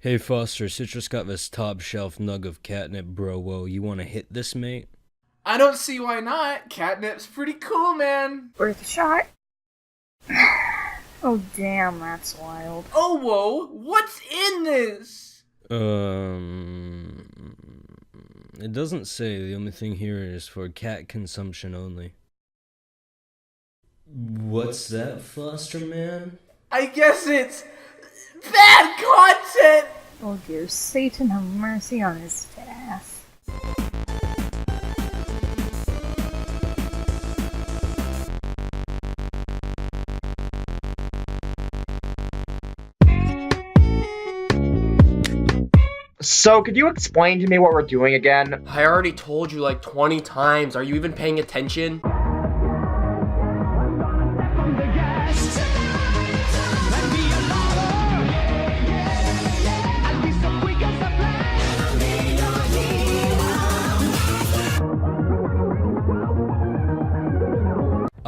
Hey Foster, Citrus got this top shelf nug of catnip, bro. Whoa, you wanna hit this, mate? I don't see why not. Catnip's pretty cool, man. Worth a shot. Oh damn, that's wild. Oh whoa, what's in this? It doesn't say. The only thing here is for cat consumption only. What's that, Foster man? I guess it's bad content! Oh dear Satan, have mercy on his fat ass. So, could you explain to me what we're doing again? I already told you like 20 times. Are you even paying attention?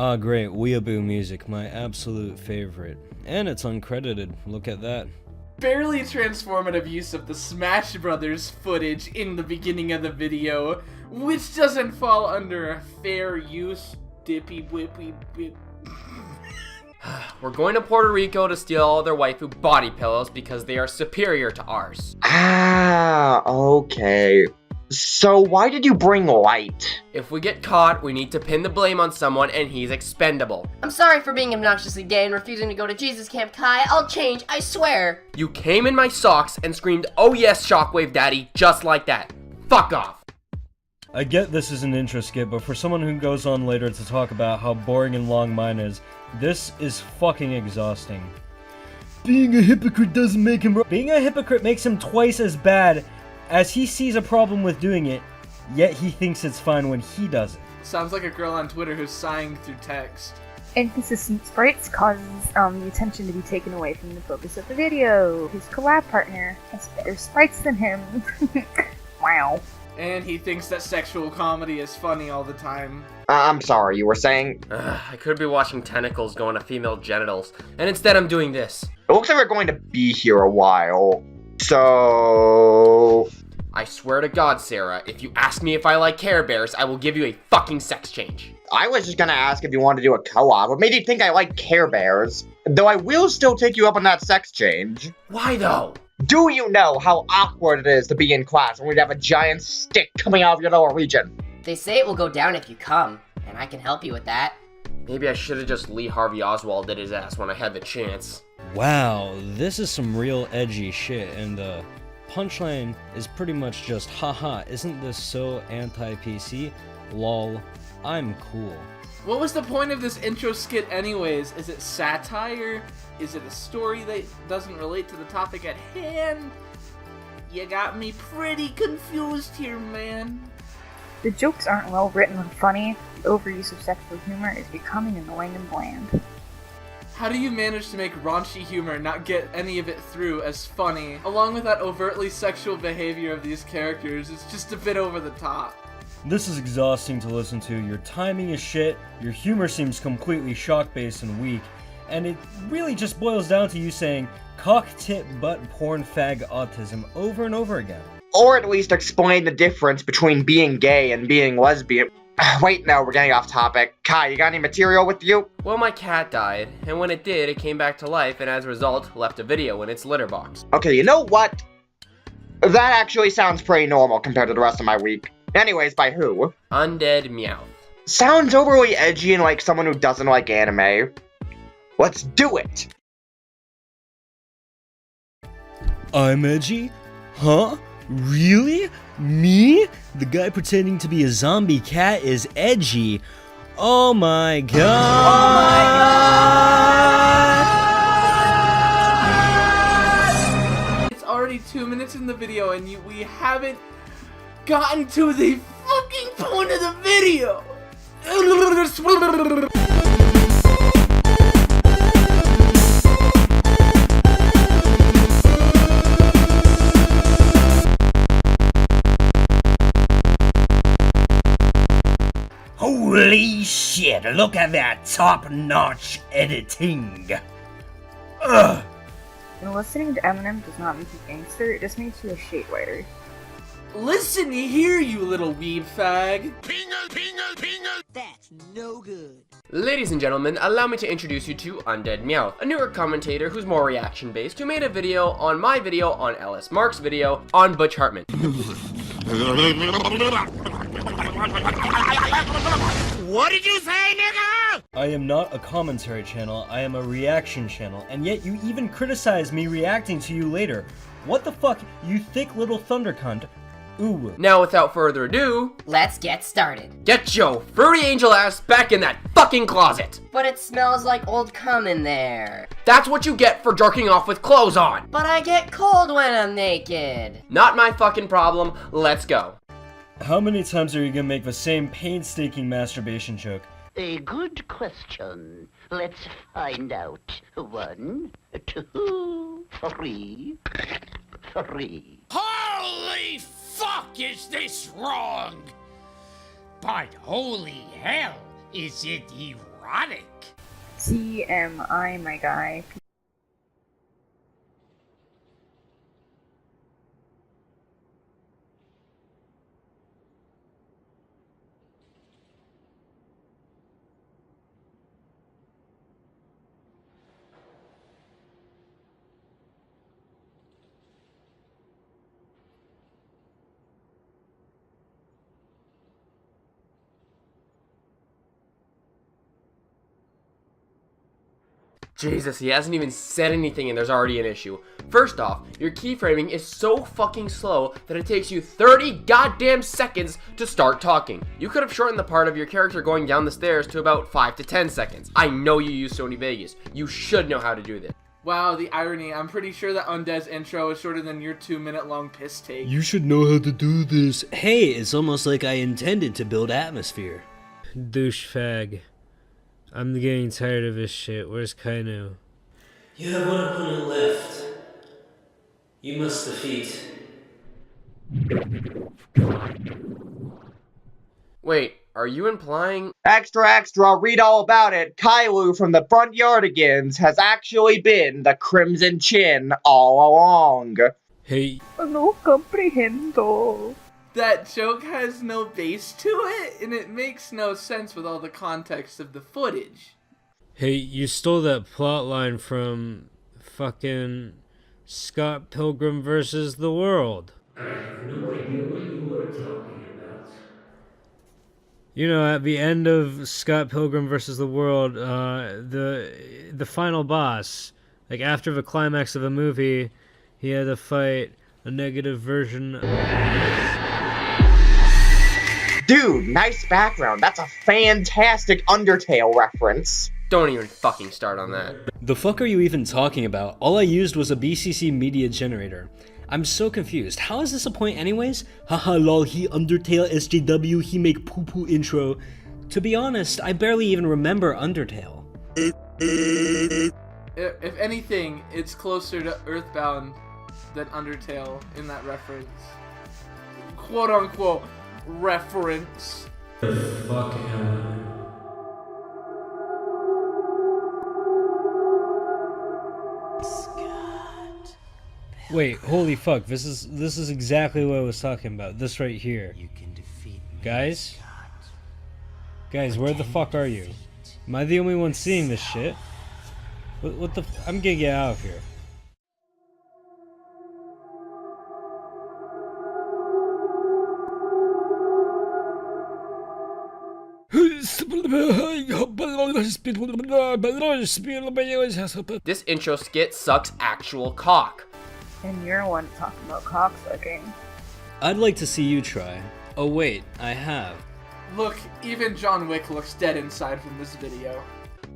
Ah, great, Weeaboo music, my absolute favorite. And it's uncredited, look at that. Barely transformative use of the Smash Brothers footage in the beginning of the video, which doesn't fall under a fair use, dippy whippy bip. We're going to Puerto Rico to steal all their waifu body pillows because they are superior to ours. Ah, okay. So, why did you bring light? If we get caught, we need to pin the blame on someone and he's expendable. I'm sorry for being obnoxiously gay and refusing to go to Jesus Camp Kai. I'll change, I swear. You came in my socks and screamed, "Oh yes, Shockwave Daddy," just like that. Fuck off. I get this is an intro skit, but for someone who goes on later to talk about how boring and long mine is, this is fucking exhausting. Being a hypocrite doesn't make him Being a hypocrite makes him twice as bad, as he sees a problem with doing it, yet he thinks it's fine when he does it. Sounds like a girl on Twitter who's sighing through text. Inconsistent sprites causes the attention to be taken away from the focus of the video. His collab partner has better sprites than him. Wow. And he thinks that sexual comedy is funny all the time. I'm sorry, you were saying? I could be watching tentacles go into female genitals, and instead I'm doing this. It looks like we're going to be here a while. So... I swear to God, Sarah, if you ask me if I like Care Bears, I will give you a fucking sex change. I was just gonna ask if you wanted to do a co-op. What made you think I like Care Bears? Though I will still take you up on that sex change. Why though? Do you know how awkward it is to be in class when we'd have a giant stick coming out of your lower region? They say it will go down if you come, and I can help you with that. Maybe I should have just Lee Harvey Oswalded his ass when I had the chance. Wow, this is some real edgy shit, and the punchline is pretty much just, haha, isn't this so anti-PC? Lol, I'm cool. What was the point of this intro skit anyways? Is it satire? Is it a story that doesn't relate to the topic at hand? You got me pretty confused here, man. The jokes aren't well written and funny. The overuse of sexual humor is becoming annoying and bland. How do you manage to make raunchy humor and not get any of it through as funny, along with that overtly sexual behavior of these characters? It's just a bit over the top. This is exhausting to listen to. Your timing is shit, your humor seems completely shock-based and weak, and it really just boils down to you saying cock, tit, butt, porn, fag, autism over and over again. Or at least explain the difference between being gay and being lesbian. Wait, no, we're getting off topic. Kai, you got any material with you? Well, my cat died, and when it did, it came back to life, and as a result, left a video in its litter box. Okay, you know what? That actually sounds pretty normal compared to the rest of my week. Anyways, by who? Undead Meow. Sounds overly edgy and like someone who doesn't like anime. Let's do it! I'm edgy? Huh? Really? Me? The guy pretending to be a zombie cat is edgy. Oh my god! It's already 2 minutes in the video and we haven't gotten to the fucking point of the video! Holy shit, look at that top-notch editing. Ugh. And listening to Eminem does not make you gangster, it just makes you a shade whiter. Listen here, you little weeb fag. That's no good. Ladies and gentlemen, allow me to introduce you to Undead Meow, a newer commentator who's more reaction based, who made a video on my video, on Ellis Mark's video, on Butch Hartman. What did you say, nigga? I am not a commentary channel, I am a reaction channel, and yet you even criticize me reacting to you later. What the fuck, you thick little thunder cunt. Ooh. Now, without further ado, Let's get started. get your fruity angel ass back in that fucking closet. But it smells like old cum in there. That's what you get for jerking off with clothes on. But I get cold when I'm naked. Not my fucking problem. Let's go. How many times are you gonna make the same painstaking masturbation joke? A good question. Let's find out. 1, 2, 3. Holy fuck, is this wrong? But holy hell, is it erotic? TMI, my guy. Jesus, he hasn't even said anything and there's already an issue. First off, your keyframing is so fucking slow that it takes you 30 goddamn seconds to start talking. You could have shortened the part of your character going down the stairs to about 5 to 10 seconds. I know you use Sony Vegas. You should know how to do this. Wow, the irony. I'm pretty sure that Undead's intro is shorter than your 2-minute long piss take. You should know how to do this. Hey, it's almost like I intended to build atmosphere. Douchebag. I'm getting tired of this shit. Where's Kainu? You have one opponent left. You must defeat. Wait, are you implying? Extra, read all about it. Kainu from the Front Yardigans has actually been the Crimson Chin all along. Hey, No comprehendo. That joke has no base to it, and it makes no sense with all the context of the footage. hey, you stole that plot line from fucking Scott Pilgrim versus the World. I have no idea what you were talking about. You know, at the end of Scott Pilgrim versus the World, the final boss, like after the climax of a movie, he had to fight a negative version of... Dude, nice background. That's a fantastic Undertale reference. Don't even fucking start on that. The fuck are you even talking about? All I used was a BCC media generator. I'm so confused. How is this a point anyways? Haha lol, he Undertale SJW, he make poo poo intro. To be honest, I barely even remember Undertale. If anything, it's closer to Earthbound than Undertale in that reference. Quote unquote reference. The fuck am I? Wait, holy fuck, this is exactly what I was talking about. This right here. You can defeat me. Guys? Guys, where the fuck are you? Am I the only one seeing this shit? What the I'm gonna get out of here. This intro skit sucks actual cock. And you're one talking about cocksucking. I'd like to see you try. Oh wait, I have. Look, even John Wick looks dead inside from this video.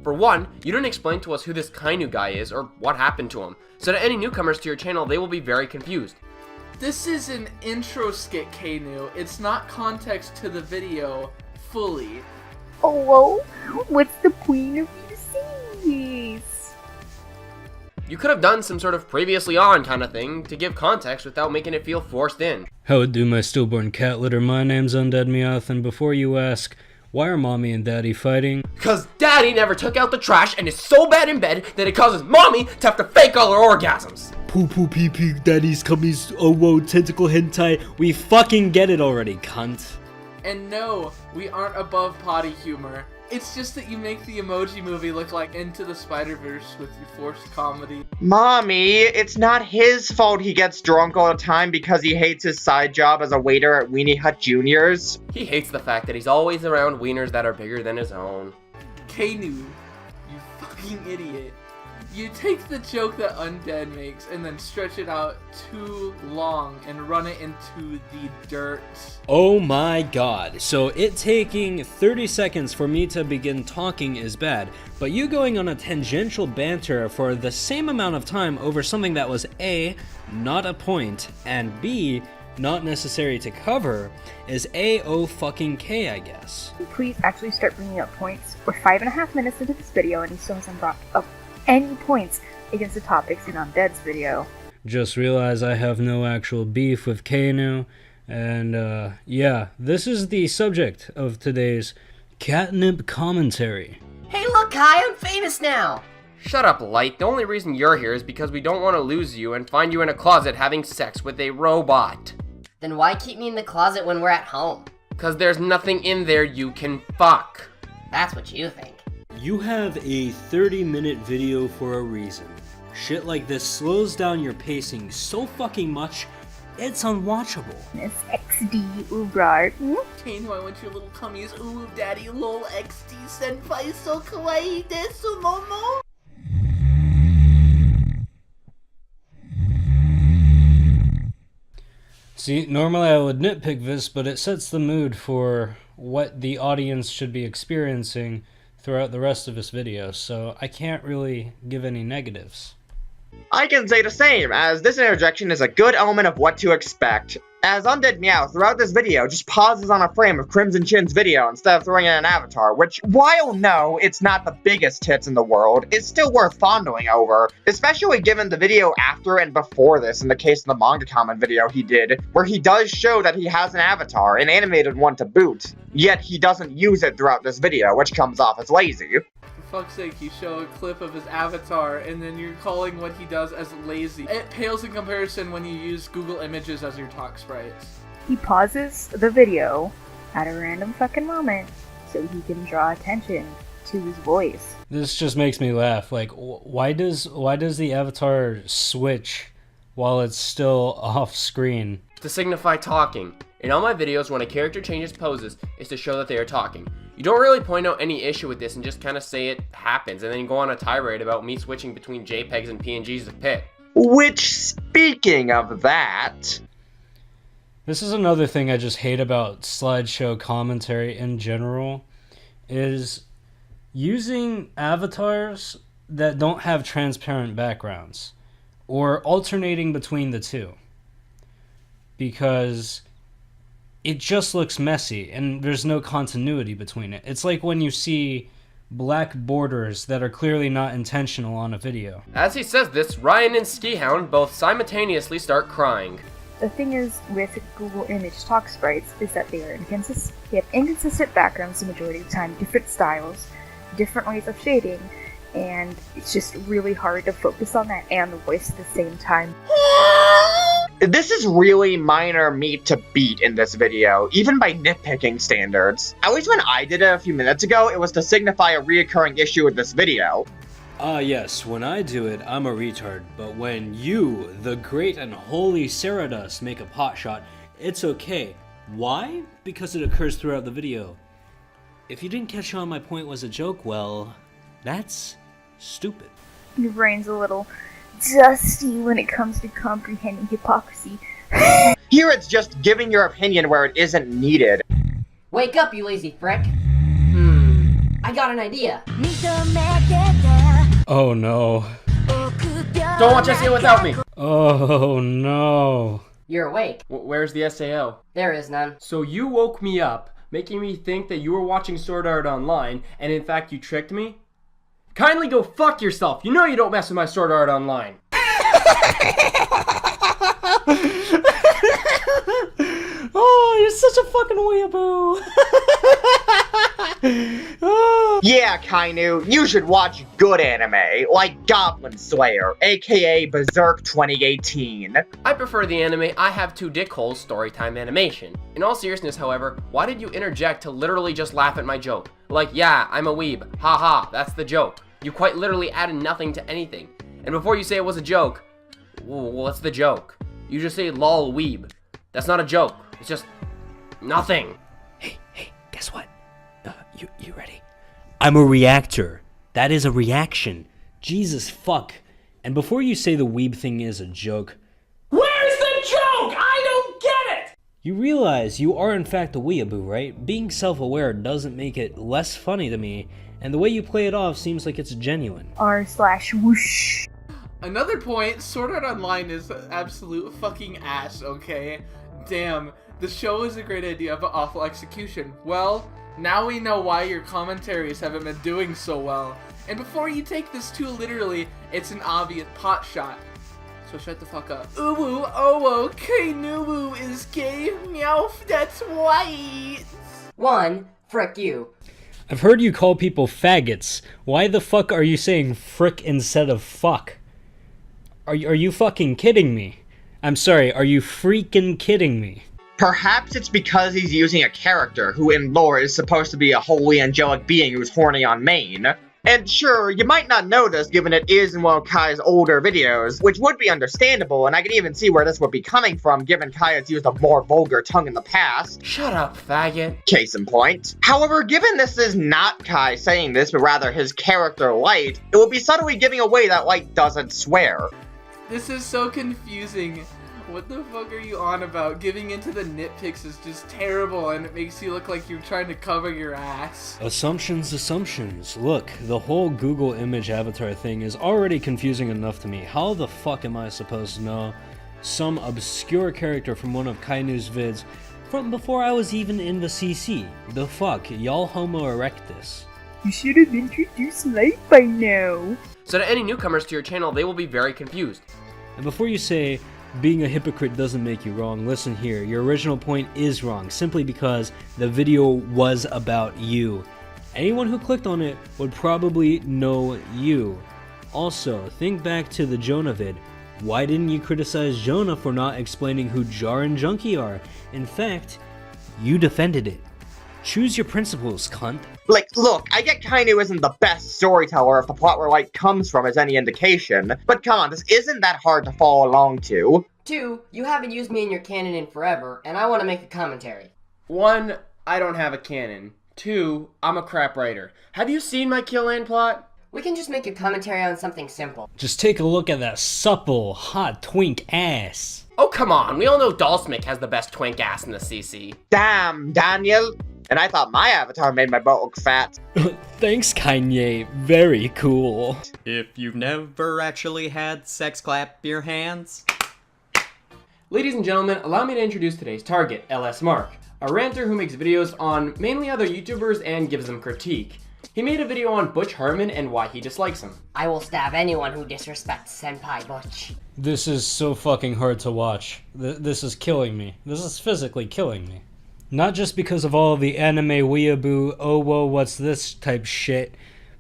For one, you didn't explain to us who this Kainu guy is or what happened to him. So to any newcomers to your channel, they will be very confused. This is an intro skit, Kainu. It's not context to the video fully. Oh, whoa. What's the point of you seeing this? You could have done some sort of previously on kind of thing to give context without making it feel forced in. How it do, my stillborn cat litter? My name's Undead Meowth, and before you ask, Why are mommy and daddy fighting? Cause daddy never took out the trash and is so bad in bed that it causes mommy to have to fake all her orgasms. Poo poo pee pee, daddy's cummies, oh whoa, tentacle hentai. We fucking get it already, cunt. And no, we aren't above potty humor. It's just that you make the Emoji Movie look like Into the Spider-Verse with your forced comedy. Mommy, it's not his fault he gets drunk all the time because he hates his side job as a waiter at Weenie Hut Juniors. He hates the fact that he's always around wieners that are bigger than his own. Kainu, you fucking idiot. You take the joke that Undead makes and then stretch it out too long and run it into the dirt. Oh my god, so it taking 30 seconds for me to begin talking is bad, but you going on a tangential banter for the same amount of time over something that was A, not a point, and B, not necessary to cover, is A-O-fucking-K, I guess. Please actually start bringing up points. We're 5.5 minutes into this video and he still hasn't brought up any points against the topics in Undead's video. Just realized I have no actual beef with Kainu, and yeah, this is the subject of today's catnip commentary. Hey look, Kai, I'm famous now! Shut up, Light. The only reason you're here is because we don't want to lose you and find you in a closet having sex with a robot. Then why keep me in the closet when we're at home? Cause there's nothing in there you can fuck. That's what you think. You have a 30-minute video for a reason. Shit like this slows down your pacing so fucking much, it's unwatchable. Miss XD Ubrar. Kainu, I want your little cummies. Ooh, daddy, lol, XD senpai, so kawaii desu, momo. See, normally I would nitpick this, but it sets the mood for what the audience should be experiencing throughout the rest of this video, so I can't really give any negatives. I can say the same, as this interjection is a good element of what to expect. As Undead Meow throughout this video just pauses on a frame of Crimson Chin's video instead of throwing in an avatar, which, while no, it's not the biggest tits in the world, is still worth fondling over, especially given the video after and before this in the case of the manga comment video he did, where he does show that he has an avatar, an animated one to boot, yet he doesn't use it throughout this video, which comes off as lazy. For fuck's sake, you show a clip of his avatar and then you're calling what he does as lazy. It pales in comparison when you use Google Images as your talk sprites. He pauses the video at a random fucking moment so he can draw attention to his voice. This just makes me laugh. Like, why does the avatar switch while it's still off screen? To signify talking. In all my videos, when a character changes poses, it's to show that they are talking. You don't really point out any issue with this and just kind of say it happens, and then you go on a tirade about me switching between JPEGs and PNGs of Pit. Which, speaking of that... This is another thing I just hate about slideshow commentary in general, is using avatars that don't have transparent backgrounds, or alternating between the two. Because it just looks messy, and there's no continuity between it. It's like when you see black borders that are clearly not intentional on a video. As he says this, Ryan and Skihound both simultaneously start crying. The thing is with Google Image Talk Sprites is that they are inconsistent. They have inconsistent backgrounds the majority of the time, different styles, different ways of shading, and it's just really hard to focus on that and the voice at the same time. This is really minor meat to beat in this video, even by nitpicking standards. At least when I did it a few minutes ago, it was to signify a reoccurring issue with this video. Yes, when I do it, I'm a retard, but when you, the great and holy Ceradust, make a pot shot, it's okay. Why? Because it occurs throughout the video. If you didn't catch on my point was a joke, well, that's stupid. Your brain's a little dusty when it comes to comprehending hypocrisy. Here it's just giving your opinion where it isn't needed. Wake up, you lazy frick. I got an idea. Oh no. Don't watch SAO without me! Oh no. You're awake. Where's the SAO? There is none. So you woke me up, making me think that you were watching Sword Art Online, and in fact you tricked me? Kindly go fuck yourself! You know you don't mess with my Sword Art Online! Oh, you're such a fucking weeaboo! Yeah, Kainu, you should watch good anime, like Goblin Slayer, aka Berserk 2018. I prefer the anime I have two dick holes storytime animation. In all seriousness, however, why did you interject to literally just laugh at my joke? Like, yeah, I'm a weeb. Haha, that's the joke. You quite literally added nothing to anything. And before you say it was a joke, what's the joke? You just say lol weeb. That's not a joke. It's just nothing. Hey, guess what? You ready? I'm a reactor. That is a reaction. Jesus fuck. And before you say the weeb thing is a joke, Where's the joke? I don't get it! you realize you are in fact a weeaboo, right? Being self-aware doesn't make it less funny to me, and the way you play it off seems like it's genuine. R/whoosh. Another point, Sword Art Online is absolute fucking ass, okay? Damn, the show is a great idea, but awful execution. Well, now we know why your commentaries haven't been doing so well. And before you take this too literally, it's an obvious pot shot. So shut the fuck up. Uwu, owo, Kainu is gay, meow, that's white. 1. Frick you. I've heard you call people faggots. Why the fuck are you saying frick instead of fuck? Are you fucking kidding me? I'm sorry, are you freaking kidding me? Perhaps it's because he's using a character who in lore is supposed to be a holy angelic being who's horny on main. And sure, you might not know this given it is in one of Kai's older videos, which would be understandable, and I can even see where this would be coming from given Kai has used a more vulgar tongue in the past. Shut up, faggot. Case in point. However, given this is not Kai saying this, but rather his character Light, it would be subtly giving away that Light doesn't swear. This is so confusing. What the fuck are you on about? Giving into the nitpicks is just terrible and it makes you look like you're trying to cover your ass. Assumptions. Look, the whole Google image avatar thing is already confusing enough to me. How the fuck am I supposed to know some obscure character from one of Kainu's vids from before I was even in the CC? The fuck, y'all homo erectus. You should have introduced Light by now. So to any newcomers to your channel, they will be very confused. And before you say, being a hypocrite doesn't make you wrong, listen here, your original point is wrong, simply because the video was about you. Anyone who clicked on it would probably know you. Also, think back to the Jonah vid. Why didn't you criticize Jonah for not explaining who Jar and Junkie are? In fact, you defended it. Choose your principles, cunt. Like, look, I get Kainu isn't the best storyteller if the plot where Light comes from is any indication, but come on, this isn't that hard to follow along to. 2. You haven't used me in your canon in forever, and I want to make a commentary. 1. I don't have a canon. 2. I'm a crap writer. Have you seen my Kill Land plot? We can just make a commentary on something simple. Just take a look at that supple, hot twink ass. Oh, come on. We all know Dalsmic has the best twink ass in the CC. Damn, Daniel. And I thought my avatar made my butt look fat. Thanks, Kanye. Very cool. If you've never actually had sex, clap your hands. Ladies and gentlemen, allow me to introduce today's target, LS Mark, a ranter who makes videos on mainly other YouTubers and gives them critique. He made a video on Butch Harmon and why he dislikes him. I will stab anyone who disrespects Senpai Butch. This is so fucking hard to watch. This is killing me. This is physically killing me. Not just because of all the anime weeaboo, oh whoa, what's this type shit,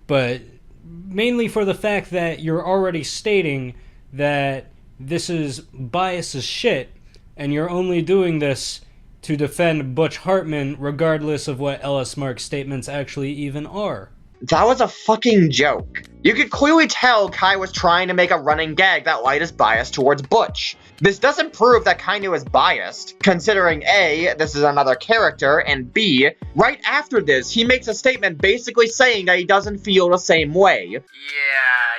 but mainly for the fact that you're already stating that this is biased as shit, and you're only doing this to defend Butch Hartman regardless of what LS Mark's statements actually even are. That was a fucking joke. You could clearly tell Kai was trying to make a running gag that Light is biased towards Butch. This doesn't prove that Kainu is biased, considering A, this is another character, and B, right after this, he makes a statement basically saying that he doesn't feel the same way. Yeah,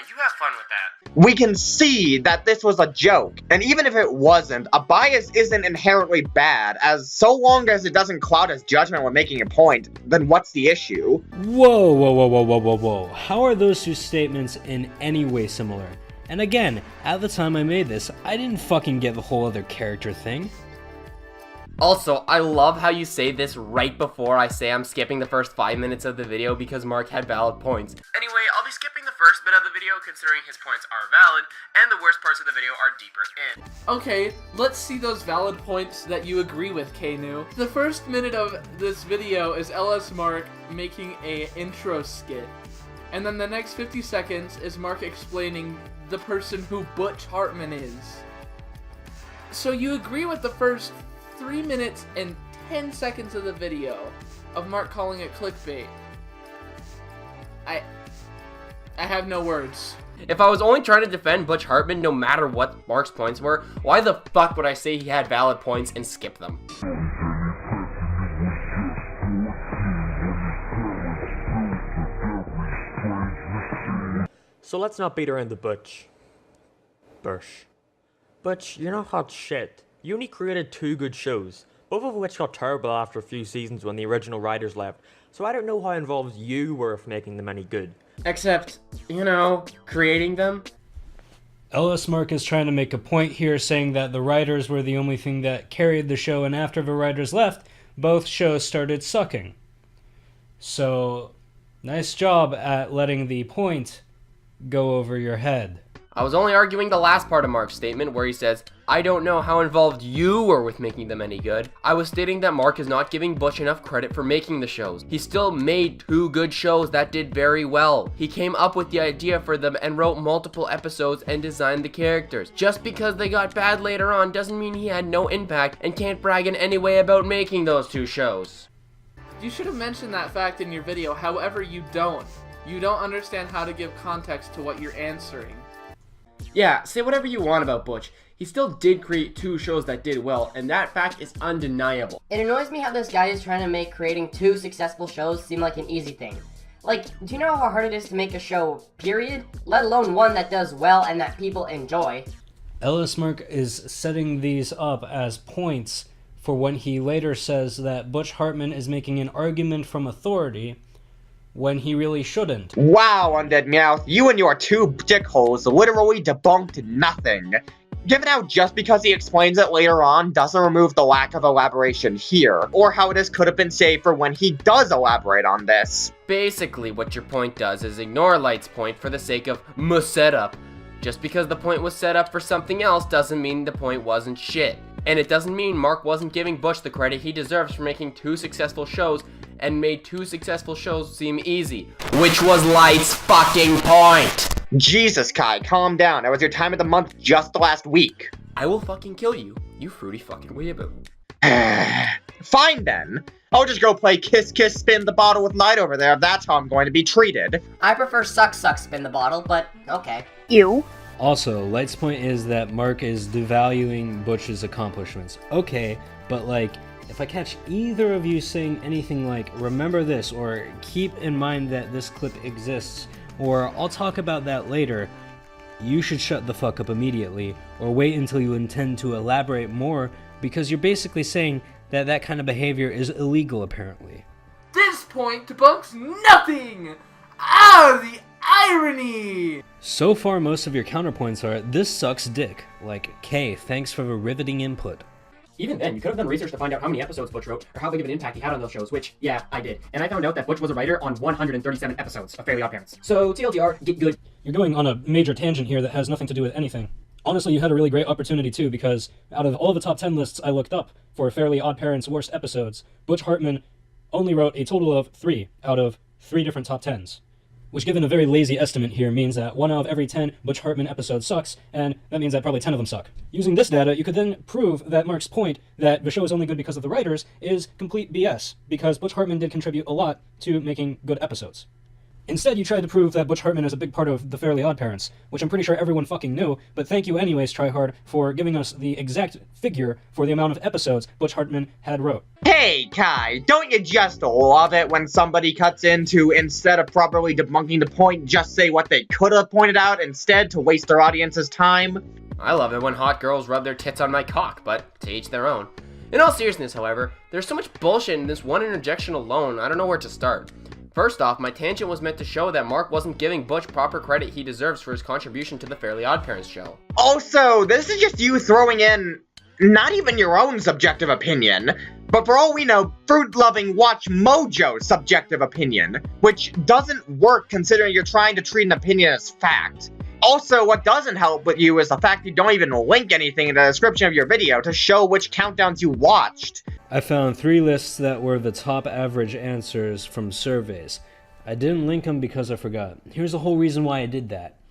you have fun with that. We can see that this was a joke, and even if it wasn't, a bias isn't inherently bad, as so long as it doesn't cloud his judgment when making a point, then what's the issue? Whoa. How are those two statements in any way similar? And again, at the time I made this, I didn't fucking get the whole other character thing. Also, I love how you say this right before I say I'm skipping the first 5 minutes of the video because Mark had valid points. Anyway, I'll be skipping the first bit of the video considering his points are valid, and the worst parts of the video are deeper in. Okay, let's see those valid points that you agree with, Kainu. The first minute of this video is LS Mark making a intro skit. And then the next 50 seconds is Mark explaining the person who Butch Hartman is. So you agree with the first 3 minutes and 10 seconds of the video of Mark calling it clickbait. I have no words. If I was only trying to defend Butch Hartman no matter what Mark's points were, why the fuck would I say he had valid points and skip them? So let's not beat around the bush. Butch, you're not hot shit. You only created 2 good shows, both of which got terrible after a few seasons when the original writers left, so I don't know how involved you were with making them any good. Except, you know, creating them? Ellis Mark is trying to make a point here, saying that the writers were the only thing that carried the show, and after the writers left, both shows started sucking. So, nice job at letting the point go over your head. I was only arguing the last part of Mark's statement where he says, I don't know how involved you were with making them any good. I was stating that Mark is not giving Butch enough credit for making the shows. He still made 2 good shows that did very well. He came up with the idea for them and wrote multiple episodes and designed the characters. Just because they got bad later on doesn't mean he had no impact and can't brag in any way about making those 2 shows. You should have mentioned that fact in your video, however you don't. You don't understand how to give context to what you're answering. Yeah, say whatever you want about Butch. He still did create 2 shows that did well, and that fact is undeniable. It annoys me how this guy is trying to make creating 2 successful shows seem like an easy thing. Like, do you know how hard it is to make a show, period? Let alone one that does well and that people enjoy. Ellis Mark is setting these up as points for when he later says that Butch Hartman is making an argument from authority when he really shouldn't. Wow, Undead Meowth, you and your 2 dickholes literally debunked nothing. Given how just because he explains it later on doesn't remove the lack of elaboration here, or how this could have been saved for when he does elaborate on this. Basically, what your point does is ignore Light's point for the sake of setup. Just because the point was set up for something else doesn't mean the point wasn't shit. And it doesn't mean Mark wasn't giving Butch the credit he deserves for making 2 successful shows and made 2 successful shows seem easy, which was Light's fucking point. Jesus, Kai, calm down. That was your time of the month just last week. I will fucking kill you, you fruity fucking weeaboo. Fine then. I'll just go play Kiss Kiss Spin the Bottle with Light over there if that's how I'm going to be treated. I prefer Suck Suck Spin the Bottle, but okay. Ew. Also, Light's point is that Mark is devaluing Butch's accomplishments. Okay, but like, if I catch either of you saying anything like, remember this, or keep in mind that this clip exists, or I'll talk about that later, you should shut the fuck up immediately, or wait until you intend to elaborate more, because you're basically saying that that kind of behavior is illegal, apparently. This point debunks nothing! Ah, the irony! So far, most of your counterpoints are, this sucks dick. Like, K, thanks for the riveting input. Even then, you could have done research to find out how many episodes Butch wrote, or how big of an impact he had on those shows, which, yeah, I did. And I found out that Butch was a writer on 137 episodes of Fairly OddParents. So, TLDR, get good. You're going on a major tangent here that has nothing to do with anything. Honestly, you had a really great opportunity too, because out of all the top 10 lists I looked up for Fairly OddParents' worst episodes, Butch Hartman only wrote a total of 3 out of 3 different top 10s. Which, given a very lazy estimate here, means that 1 out of every 10 Butch Hartman episodes sucks, and that means that probably 10 of them suck. Using this data, you could then prove that Mark's point that the show is only good because of the writers is complete BS, because Butch Hartman did contribute a lot to making good episodes. Instead, you tried to prove that Butch Hartman is a big part of the Fairly OddParents, which I'm pretty sure everyone fucking knew, but thank you anyways, Tryhard, for giving us the exact figure for the amount of episodes Butch Hartman had wrote. Hey, Kai, don't you just love it when somebody cuts in to, instead of properly debunking the point, just say what they could have pointed out instead to waste their audience's time? I love it when hot girls rub their tits on my cock, but to each their own. In all seriousness, however, there's so much bullshit in this one interjection alone, I don't know where to start. First off, my tangent was meant to show that Mark wasn't giving Butch proper credit he deserves for his contribution to the Fairly OddParents show. Also, this is just you throwing in not even your own subjective opinion, but for all we know, fruit-loving Watch Mojo's subjective opinion, which doesn't work considering you're trying to treat an opinion as fact. Also, what doesn't help with you is the fact you don't even link anything in the description of your video to show which countdowns you watched. I found 3 lists that were the top average answers from surveys. I didn't link them because I forgot. Here's the whole reason why I did that.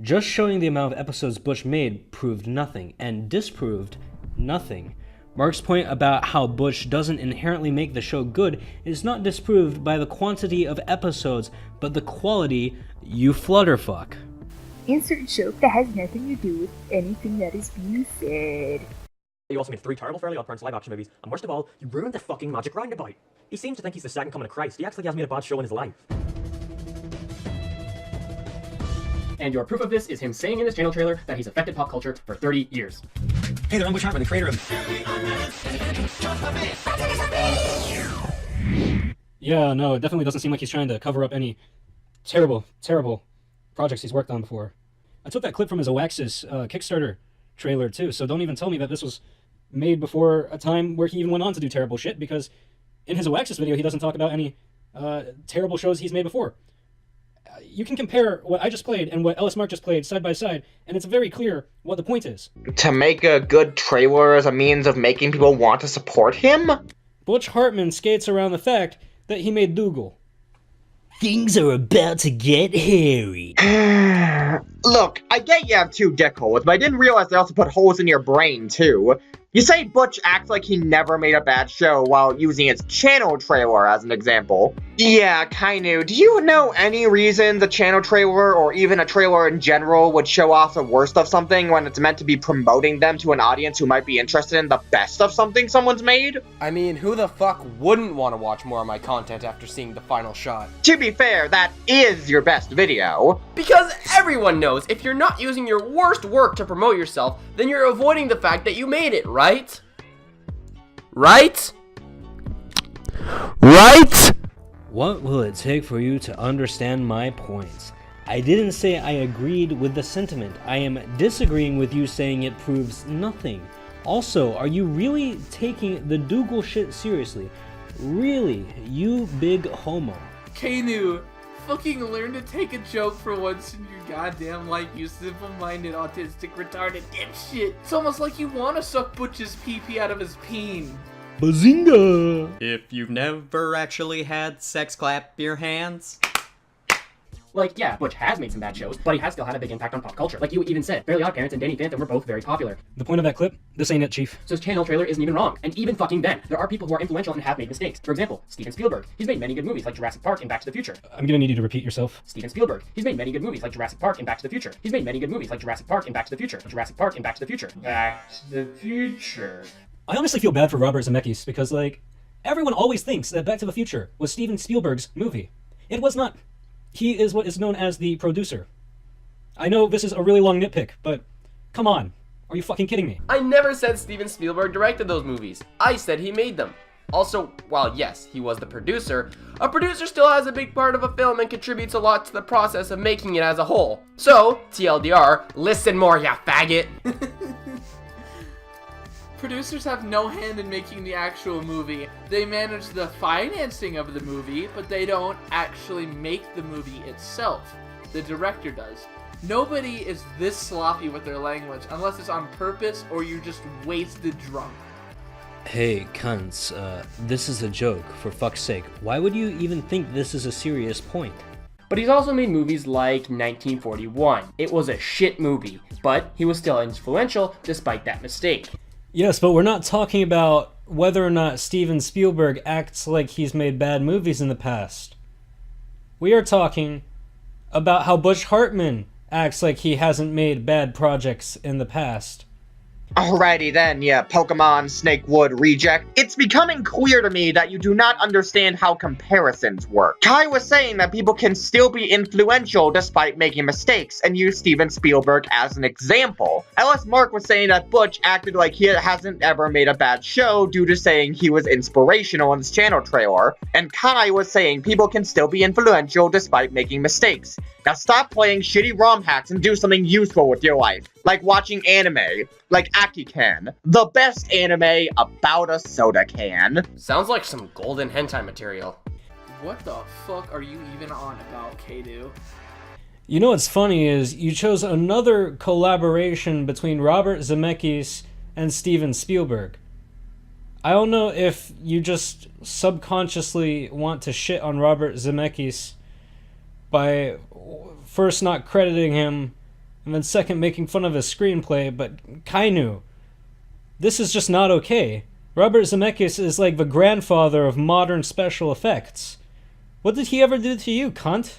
Just showing the amount of episodes Butch made proved nothing, and disproved nothing. Mark's point about how Butch doesn't inherently make the show good is not disproved by the quantity of episodes, but the quality, you flutterfuck. Insert joke that has nothing to do with anything that is being said. You also made 3 terrible Fairly OddParents live-action movies, and worst of all, you ruined the fucking Magic Roundabout. He seems to think he's the second coming of Christ. He acts like he hasn't made a bad show in his life. And your proof of this is him saying in his channel trailer that he's affected pop culture for 30 years. Hey there, I'm Butch Hartman, the creator of... Yeah, no, it definitely doesn't seem like he's trying to cover up any terrible projects he's worked on before. I took that clip from his Oaxis Kickstarter trailer too, so don't even tell me that this was made before a time where he even went on to do terrible shit, because in his Oaxis video he doesn't talk about any terrible shows he's made before. You can compare what I just played and what Ellis Mark just played side by side, and it's very clear what the point is. To make a good trailer as a means of making people want to support him? Butch Hartman skates around the fact that he made Dougal. Things are about to get hairy. Look, I get you have 2 dick holes, but I didn't realize they also put holes in your brain, too. You say Butch acts like he never made a bad show while using his channel trailer as an example. Yeah, Kainu, do you know any reason the channel trailer, or even a trailer in general, would show off the worst of something when it's meant to be promoting them to an audience who might be interested in the best of something someone's made? I mean, who the fuck wouldn't want to watch more of my content after seeing the final shot? To be fair, that is your best video. Because everyone knows if you're not using your worst work to promote yourself, then you're avoiding the fact that you made it, right? Right? Right? What will it take for you to understand my points? I didn't say I agreed with the sentiment. I am disagreeing with you saying it proves nothing. Also, are you really taking the Dougal shit seriously? Really, you big homo. Kainu, fucking learn to take a joke for once in your goddamn life, you simple-minded, autistic, retarded dipshit. It's almost like you want to suck Butch's pee-pee out of his peen. Bazinga! If you've never actually had sex, clap your hands. Like, yeah, Butch has made some bad shows, but he has still had a big impact on pop culture. Like you even said, Fairly OddParents and Danny Phantom were both very popular. The point of that clip? This ain't it, Chief. So his channel trailer isn't even wrong. And even fucking then, there are people who are influential and have made mistakes. For example, Steven Spielberg. He's made many good movies like Jurassic Park and Back to the Future. I'm gonna need you to repeat yourself. Steven Spielberg. He's made many good movies like Jurassic Park and Back to the Future. He's made many good movies like Jurassic Park and Back to the Future. Jurassic Park and Back to the Future. Back to the Future. I honestly feel bad for Robert Zemeckis because, like, everyone always thinks that Back to the Future was Steven Spielberg's movie. It was not. He is what is known as the producer. I know this is a really long nitpick, but come on. Are you fucking kidding me? I never said Steven Spielberg directed those movies. I said he made them. Also, while yes, he was the producer, a producer still has a big part of a film and contributes a lot to the process of making it as a whole. So, TLDR, listen more, ya faggot. Producers have no hand in making the actual movie. They manage the financing of the movie, but they don't actually make the movie itself. The director does. Nobody is this sloppy with their language unless it's on purpose or you're just wasted drunk. Hey, cunts, this is a joke, for fuck's sake. Why would you even think this is a serious point? But he's also made movies like 1941. It was a shit movie, but he was still influential despite that mistake. Yes, but we're not talking about whether or not Steven Spielberg acts like he's made bad movies in the past. We are talking about how Butch Hartman acts like he hasn't made bad projects in the past. Alrighty then, yeah, Pokemon Snakewood reject. It's becoming clear to me that you do not understand how comparisons work. Kai was saying that people can still be influential despite making mistakes, and use Steven Spielberg as an example. Ellis Mark was saying that Butch acted like he hasn't ever made a bad show due to saying he was inspirational in his channel trailer, and Kai was saying people can still be influential despite making mistakes. Now stop playing shitty ROM hacks and do something useful with your life, like watching anime, like Akikan, the best anime about a soda can. Sounds like some golden hentai material. What the fuck are you even on about, Kainu? You know what's funny is you chose another collaboration between Robert Zemeckis and Steven Spielberg. I don't know if you just subconsciously want to shit on Robert Zemeckis by first not crediting him, and then second making fun of his screenplay, but Kainu, this is just not okay. Robert Zemeckis is like the grandfather of modern special effects. What did he ever do to you, cunt?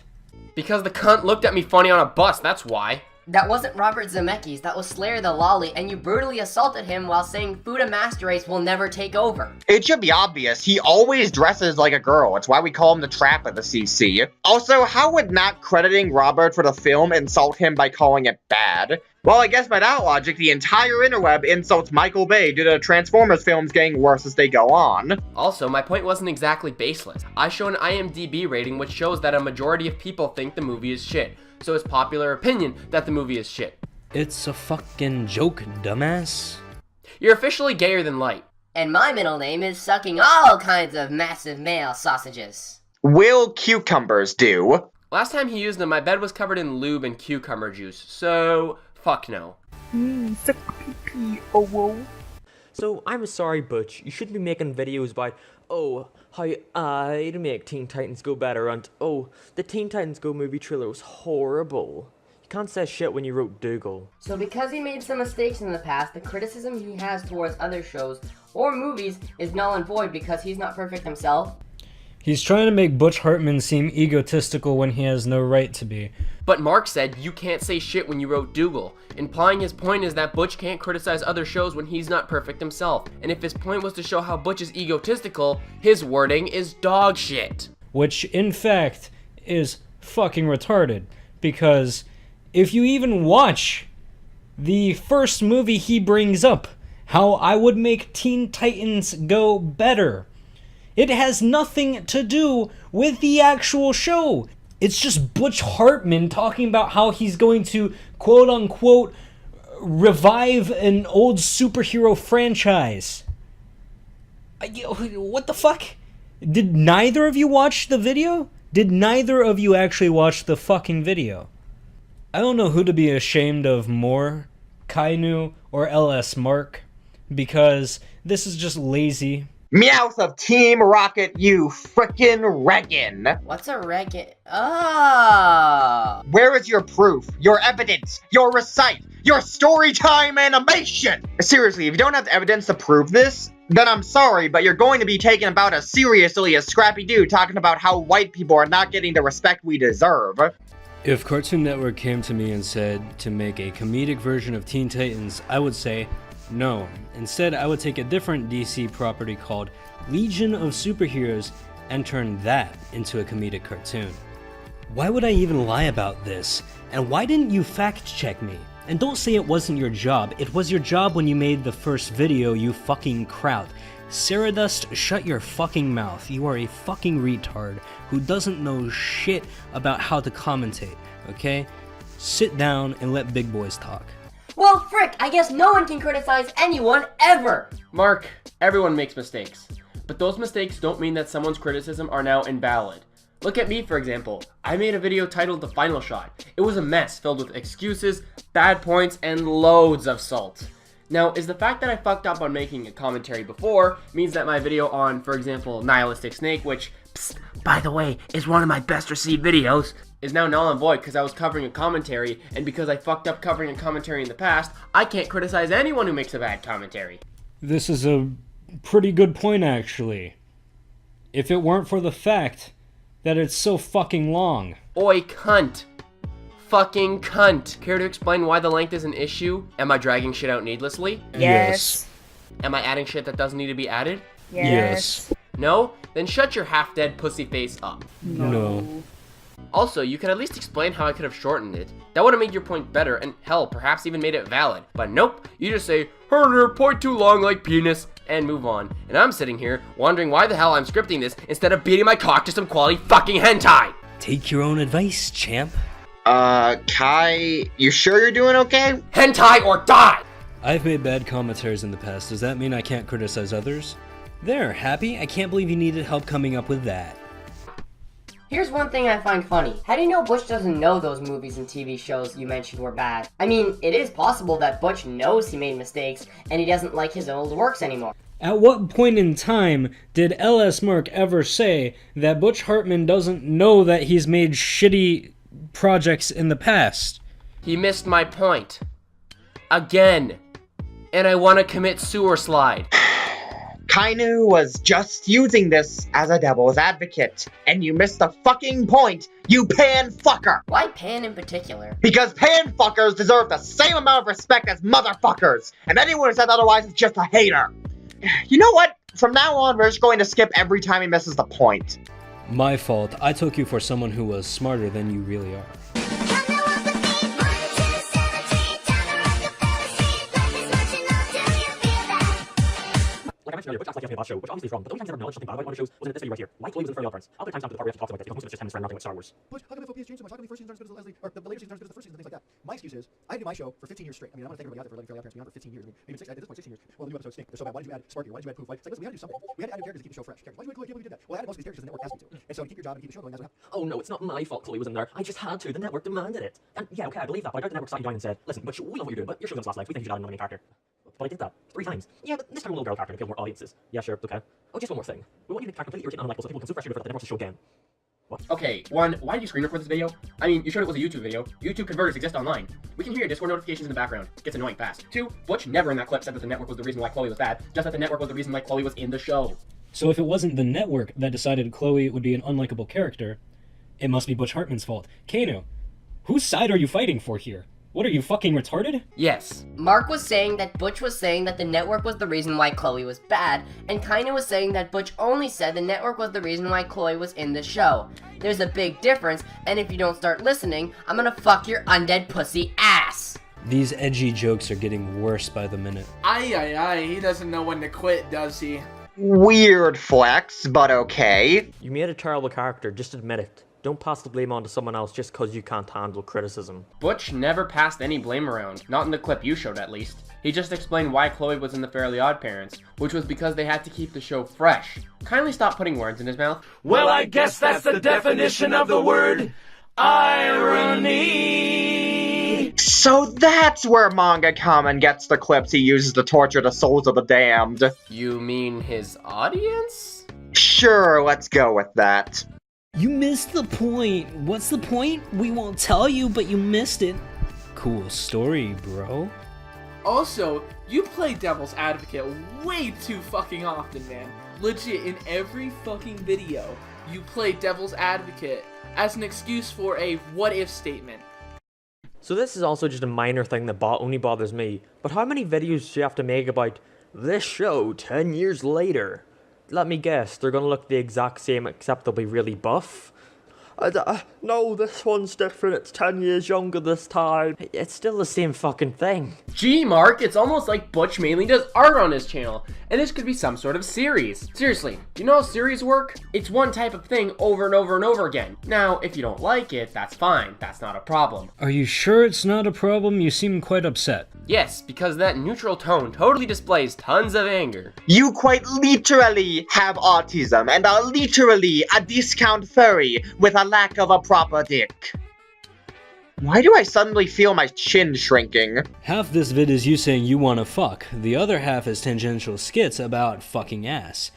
Because the cunt looked at me funny on a bus, that's why. That wasn't Robert Zemeckis, that was Slayer the Lolly, and you brutally assaulted him while saying Fuda Master Race will never take over. It should be obvious, he always dresses like a girl. It's why we call him the Trap of the CC. Also, how would not crediting Robert for the film insult him by calling it bad? Well, I guess by that logic, the entire interweb insults Michael Bay due to Transformers films getting worse as they go on. Also, my point wasn't exactly baseless. I show an IMDb rating which shows that a majority of people think the movie is shit. So it's popular opinion that the movie is shit. It's a fucking joke, dumbass. You're officially gayer than light. And my middle name is sucking all kinds of massive male sausages. Will cucumbers do? Last time he used them, my bed was covered in lube and cucumber juice, so fuck no. Suck pee-pee, oh whoa. So, I'm sorry, Butch. You shouldn't be making videos about, oh, how I'd make Teen Titans Go better, and, oh, the Teen Titans Go movie trailer was horrible. You can't say shit when you wrote Dougal. So because he made some mistakes in the past, the criticism he has towards other shows or movies is null and void because he's not perfect himself? He's trying to make Butch Hartman seem egotistical when he has no right to be. But Mark said you can't say shit when you wrote Dougal, implying his point is that Butch can't criticize other shows when he's not perfect himself. And if his point was to show how Butch is egotistical, his wording is dog shit. Which, in fact, is fucking retarded. Because if you even watch the first movie he brings up, how I would make Teen Titans Go better, it has nothing to do with the actual show. It's just Butch Hartman talking about how he's going to, quote-unquote, revive an old superhero franchise. What the fuck? Did neither of you watch the video? Did neither of you actually watch the fucking video? I don't know who to be ashamed of more, Kainu or LS Mark, because this is just lazy. Meowth of Team Rocket, you frickin' Regan. What's a Regan? Oh! Where is your proof, your evidence, your recite, your story time animation? Seriously, if you don't have evidence to prove this, then I'm sorry, but you're going to be taken about as seriously as Scrappy Doo talking about how white people are not getting the respect we deserve. If Cartoon Network came to me and said to make a comedic version of Teen Titans, I would say, no. Instead, I would take a different DC property called Legion of Superheroes and turn that into a comedic cartoon. Why would I even lie about this? And why didn't you fact check me? And don't say it wasn't your job. It was your job when you made the first video, you fucking kraut. Ceradust, shut your fucking mouth. You are a fucking retard who doesn't know shit about how to commentate, okay? Sit down and let big boys talk. Well, frick, I guess no one can criticize anyone ever! Mark, everyone makes mistakes. But those mistakes don't mean that someone's criticism are now invalid. Look at me, for example. I made a video titled The Final Shot. It was a mess filled with excuses, bad points, and loads of salt. Now, is the fact that I fucked up on making a commentary before means that my video on, for example, Nihilistic Snake, which, psst, by the way, is one of my best received videos, is now null and void because I was covering a commentary, and because I fucked up covering a commentary in the past, I can't criticize anyone who makes a bad commentary. This is a pretty good point, actually. If it weren't for the fact that it's so fucking long. Oi, cunt. Fucking cunt. Care to explain why the length is an issue? Am I dragging shit out needlessly? Yes. Am I adding shit that doesn't need to be added? Yes. No? Then shut your half-dead pussy face up. No. Also, you could at least explain how I could have shortened it. That would have made your point better, and hell, perhaps even made it valid. But nope, you just say, "Herder, point too long like penis," and move on. And I'm sitting here, wondering why the hell I'm scripting this instead of beating my cock to some quality fucking hentai! Take your own advice, champ. Kai, you sure you're doing okay? Hentai or die! I've made bad commentaries in the past. Does that mean I can't criticize others? There, Happy? I can't believe you needed help coming up with that. Here's one thing I find funny. How do you know Butch doesn't know those movies and TV shows you mentioned were bad? I mean, it is possible that Butch knows he made mistakes and he doesn't like his old works anymore. At what point in time did LS Mark ever say that Butch Hartman doesn't know that he's made shitty projects in the past? He missed my point. Again. And I want to commit sewer slide. Kainu was just using this as a devil's advocate, and you missed the fucking point, you pan fucker! Why pan in particular? Because pan fuckers deserve the same amount of respect as motherfuckers, and anyone who says otherwise is just a hater. You know what? From now on, we're just going to skip every time he misses the point. My fault. I took you for someone who was smarter than you really are. Like I mentioned earlier, Butch acts like he has a bot show, which obviously is wrong, but the only time he's ever acknowledged something bad about one of the shows was in this video right here. Why Chloe was in the Fairly Odd Parents. I'll put timestamp to the part where he talks about this, because most of it's just him just nothing but Star Wars. But how come FOP has changed so much? How come the first season aren't as good as Leslie, or the later seasons aren't as good as the first season, and things like that? My excuse is, I did my show for 15 years straight. I mean, I want to thank everybody out there for letting Fairly Odd Parents be on for 15 years. I mean, maybe at this point, 16 years. Well, the new episodes stink. They're so bad. Why did you add Sparky? Why did you add Poof? Like, listen, we had to do something. We had to add new characters to keep the show fresh. Why did you add Chloe? I can't believe we did that. Well, I added most of these characters because the network asked me to. And so to keep your job and keep the show going, that's what happened. Oh no, it's not my fault Chloe was in there. I just had to. The network demanded it. And yeah, okay, I believe that, but I got the network side down and said, listen, Butch, we love what you're doing, but your show's gonna last life. We think you should add another main character. But I did that 3 times. Yeah, but this time a little girl character to appeal more audiences. Yeah, sure, okay. Oh, just one more thing. We want you to make the character completely irritating and unlikable so people can so frustrated with it that they never watch the show again. What? Okay, one, why did you screen record this video? I mean, you showed it was a YouTube video. YouTube converters exist online. We can hear your Discord notifications in the background. It gets annoying fast. 2, Butch never in that clip said that the network was the reason why Chloe was bad, just that the network was the reason why Chloe was in the show. So if it wasn't the network that decided Chloe would be an unlikable character, it must be Butch Hartman's fault. Kainu, whose side are you fighting for here? What, are you fucking retarded? Yes. Mark was saying that Butch was saying that the network was the reason why Chloe was bad, and Kainu was saying that Butch only said the network was the reason why Chloe was in the show. There's a big difference, and if you don't start listening, I'm gonna fuck your undead pussy ass. These edgy jokes are getting worse by the minute. Aye, he doesn't know when to quit, does he? Weird flex, but okay. You made a terrible character, just admit it. Don't pass the blame on to someone else just cause you can't handle criticism. Butch never passed any blame around, not in the clip you showed at least. He just explained why Chloe was in the Fairly Odd Parents, which was because they had to keep the show fresh. Kindly stop putting words in his mouth. Well, I guess that's the definition of the word irony. So that's where Manga Kamen gets the clips he uses to torture the souls of the damned. You mean his audience? Sure, let's go with that. You missed the point. What's the point? We won't tell you, but you missed it. Cool story, bro. Also, you play devil's advocate way too fucking often, man. Legit, in every fucking video, you play devil's advocate as an excuse for a what-if statement. So this is also just a minor thing that only bothers me, but how many videos do you have to make about this show 10 years later? Let me guess, they're gonna look the exact same except they'll be really buff? No, this one's different, it's 10 years younger this time. It's still the same fucking thing. Gee, Mark, it's almost like Butch mainly does art on his channel, and this could be some sort of series. Seriously, do you know how series work? It's one type of thing over and over and over again. Now, if you don't like it, that's fine, that's not a problem. Are you sure it's not a problem? You seem quite upset. Yes, because that neutral tone totally displays tons of anger. You quite literally have autism and are literally a discount furry with a lack of a proper dick. Why do I suddenly feel my chin shrinking? Half this vid is you saying you wanna fuck, the other half is tangential skits about fucking ass.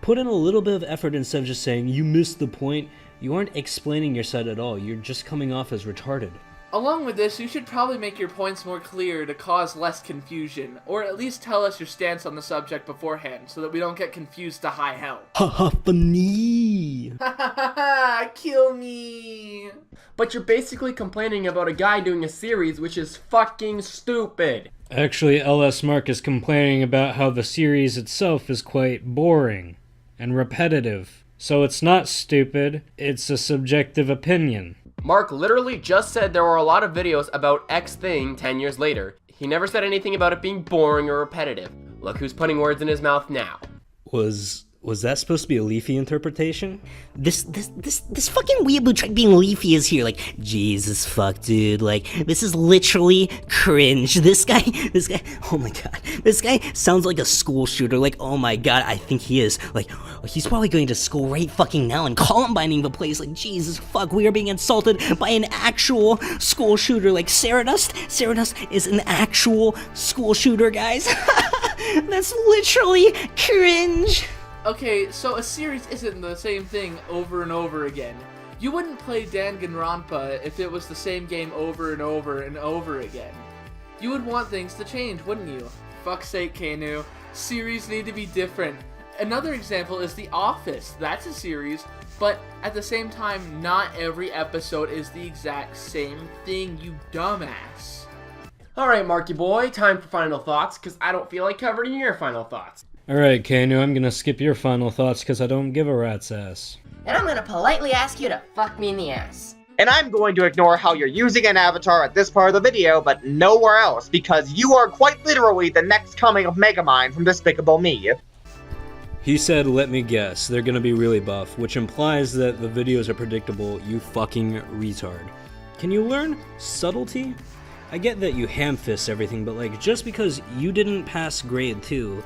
Put in a little bit of effort instead of just saying you missed the point. You aren't explaining your side at all, you're just coming off as retarded. Along with this, you should probably make your points more clear to cause less confusion, or at least tell us your stance on the subject beforehand, so that we don't get confused to high hell. Haha, funny! Ha ha ha ha! Kill me! But you're basically complaining about a guy doing a series which is fucking stupid. Actually, LS Mark is complaining about how the series itself is quite boring and repetitive. So it's not stupid, it's a subjective opinion. Mark literally just said there were a lot of videos about X thing 10 years later. He never said anything about it being boring or repetitive. Look who's putting words in his mouth now. Was that supposed to be a Leafy interpretation? This fucking weeaboo trick being Leafy is here, like, Jesus fuck, dude, like, this is literally cringe. This guy, oh my god, this guy sounds like a school shooter, like, oh my god, I think he is, like, he's probably going to school right fucking now and columbining the place, like, Jesus fuck, we are being insulted by an actual school shooter, like, Ceradust is an actual school shooter, guys. That's literally cringe. Okay, so a series isn't the same thing over and over again. You wouldn't play Danganronpa if it was the same game over and over and over again. You would want things to change, wouldn't you? Fuck's sake, Kainu. Series need to be different. Another example is The Office. That's a series, but at the same time, not every episode is the exact same thing, you dumbass. Alright, Marky boy, time for final thoughts, because I don't feel like covering your final thoughts. Alright, Kainu, I'm gonna skip your final thoughts because I don't give a rat's ass. And I'm gonna politely ask you to fuck me in the ass. And I'm going to ignore how you're using an avatar at this part of the video, but nowhere else, because you are quite literally the next coming of Megamind from Despicable Me. He said, let me guess, they're gonna be really buff, which implies that the videos are predictable, you fucking retard. Can you learn subtlety? I get that you ham-fist everything, but like, just because you didn't pass grade 2,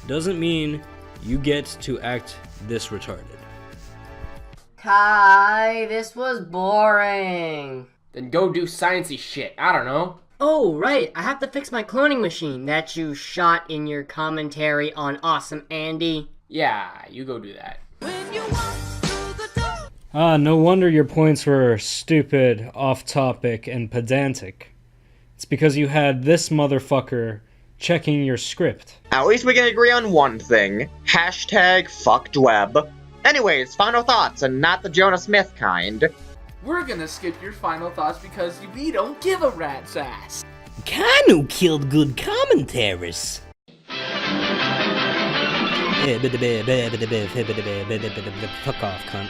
doesn't mean you get to act this retarded. Kai, this was boring. Then go do sciencey shit, I don't know. Oh, right, I have to fix my cloning machine that you shot in your commentary on Awesome Andy. Yeah, you go do that. Ah, no wonder your points were stupid, off-topic, and pedantic. It's because you had this motherfucker checking your script. At least we can agree on one thing. Hashtag fuckedweb. Anyways, final thoughts, and not the Jonah Smith kind. We're gonna skip your final thoughts because we don't give a rat's ass. Kainu killed good commentaries. Fuck off, cunt.